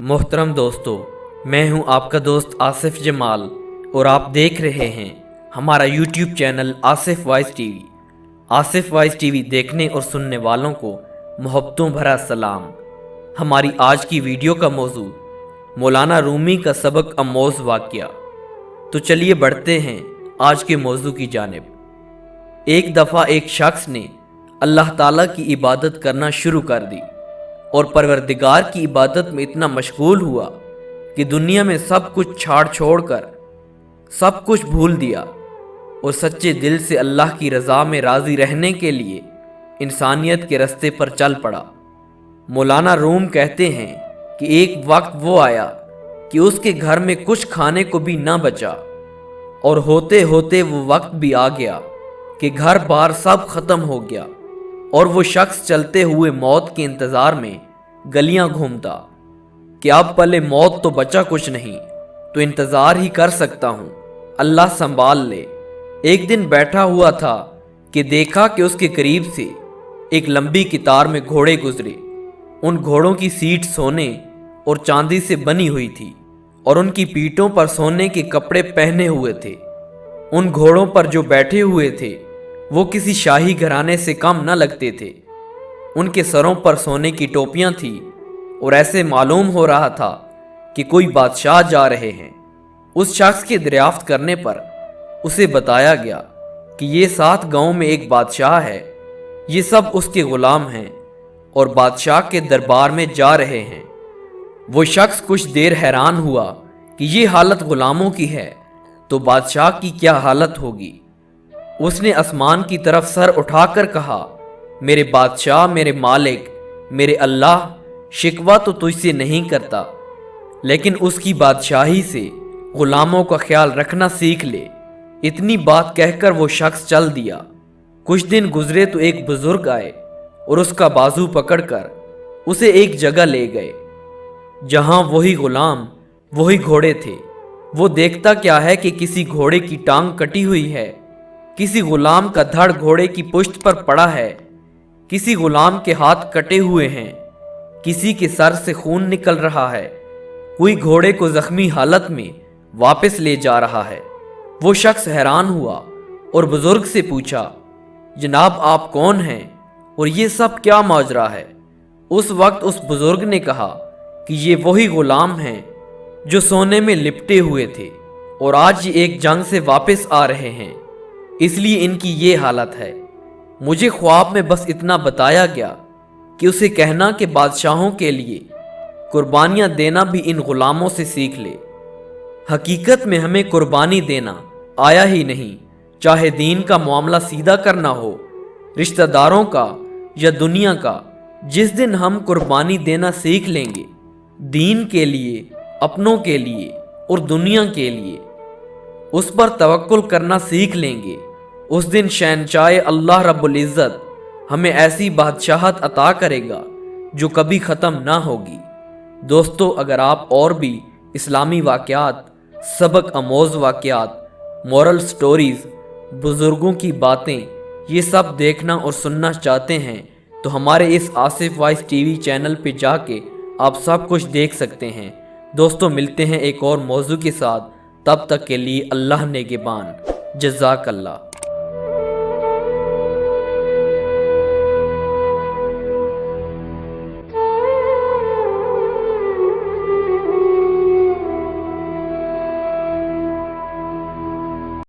मोहतरम दोस्तों, मैं हूं आपका दोस्त आसिफ जमाल और आप देख रहे हैं हमारा YouTube channel Asif voice TV. Asif voice TV देखने और सुनने वालों को मोहब्बतों भरा सलाम। हमारी आज की वीडियो का मौजू मौलाना रूमी का सबक अमोज़ वाक़या। तो चलिए बढ़ते हैं आज के मौजू की जानिब। एक दफ़ा एक शख्स ने अल्लाह ताला की इबादत करना शुरू कर दी और परवरदिगार की इबादत में इतना मशगूल हुआ कि दुनिया में सब कुछ छाड़ छोड़ कर सब कुछ भूल दिया और सच्चे दिल से अल्लाह की रज़ा में राज़ी रहने के लिए इंसानियत के रास्ते पर चल पड़ा। मौलाना रूम कहते हैं कि एक वक्त वो आया कि उसके घर में कुछ खाने को भी ना बचा और होते होते वो वक्त भी आ गया कि घर बार सब ख़त्म हो गया और वो शख्स चलते हुए मौत के इंतज़ार में गलियां घूमता कि अब पले मौत तो बचा कुछ नहीं, तो इंतज़ार ही कर सकता हूँ, अल्लाह संभाल ले। एक दिन बैठा हुआ था कि देखा कि उसके करीब से एक लंबी कतार में घोड़े गुजरे। उन घोड़ों की सीट सोने और चांदी से बनी हुई थी और उनकी पीठों पर सोने के कपड़े पहने हुए थे। उन घोड़ों पर जो बैठे हुए थे वो किसी शाही घराने से कम न लगते थे। उनके सरों पर सोने की टोपियां थी और ऐसे मालूम हो रहा था कि कोई बादशाह जा रहे हैं। उस शख्स के दरियाफ्त करने पर उसे बताया गया कि ये 7 गांवों में एक बादशाह है, ये सब उसके गुलाम हैं और बादशाह के दरबार में जा रहे हैं। वो शख्स कुछ देर हैरान हुआ कि ये हालत गुलामों की है तो बादशाह की क्या हालत होगी। उसने आसमान की तरफ सर उठाकर कहा, मेरे बादशाह, मेरे मालिक, मेरे अल्लाह, शिकवा तो तुझसे नहीं करता, लेकिन उसकी बादशाही से गुलामों का ख्याल रखना सीख ले। इतनी बात कहकर वो शख्स चल दिया। कुछ दिन गुजरे तो एक बुजुर्ग आए और उसका बाजू पकड़कर उसे एक जगह ले गए जहां वही गुलाम, वही घोड़े थे। वो देखता क्या है कि किसी घोड़े की टांग कटी हुई है, किसी गुलाम का धड़ घोड़े की पुश्त पर पड़ा है, किसी गुलाम के हाथ कटे हुए हैं, किसी के सर से खून निकल रहा है, कोई घोड़े को जख्मी हालत में वापस ले जा रहा है। वो शख्स हैरान हुआ और बुजुर्ग से पूछा, जनाब आप कौन हैं और ये सब क्या माजरा है? उस वक्त उस बुजुर्ग ने कहा कि ये वही गुलाम हैं जो सोने में लिपटे हुए थे और आज ये एक जंग से वापस आ रहे हैं, इसलिए इनकी ये हालत है। मुझे ख्वाब में बस इतना बताया गया कि उसे कहना कि बादशाहों के लिए कुर्बानियां देना भी इन गुलामों से सीख ले। हकीकत में हमें कुर्बानी देना आया ही नहीं, चाहे दीन का मामला सीधा करना हो, रिश्तेदारों का या दुनिया का। जिस दिन हम कुर्बानी देना सीख लेंगे दीन के लिए, अपनों के लिए और दुनिया के लिए, उस पर तवक्कुल करना सीख लेंगे, उस दिन शहंशाह अल्लाह रब्बुल इज़्ज़त हमें ऐसी बादशाहत अता करेगा जो कभी ख़त्म ना होगी। दोस्तों, अगर आप और भी इस्लामी वाक़यात, सबक अमोज़ वाक़यात, मोरल स्टोरीज़, बुज़ुर्गों की बातें, ये सब देखना और सुनना चाहते हैं तो हमारे इस आसिफ वॉइस टीवी चैनल पे जाके आप सब कुछ देख सकते हैं। दोस्तों, मिलते हैं एक और मौजू के साथ, तब तक के लिए अल्लाह नेगेबान। जज़ाकल्लाह।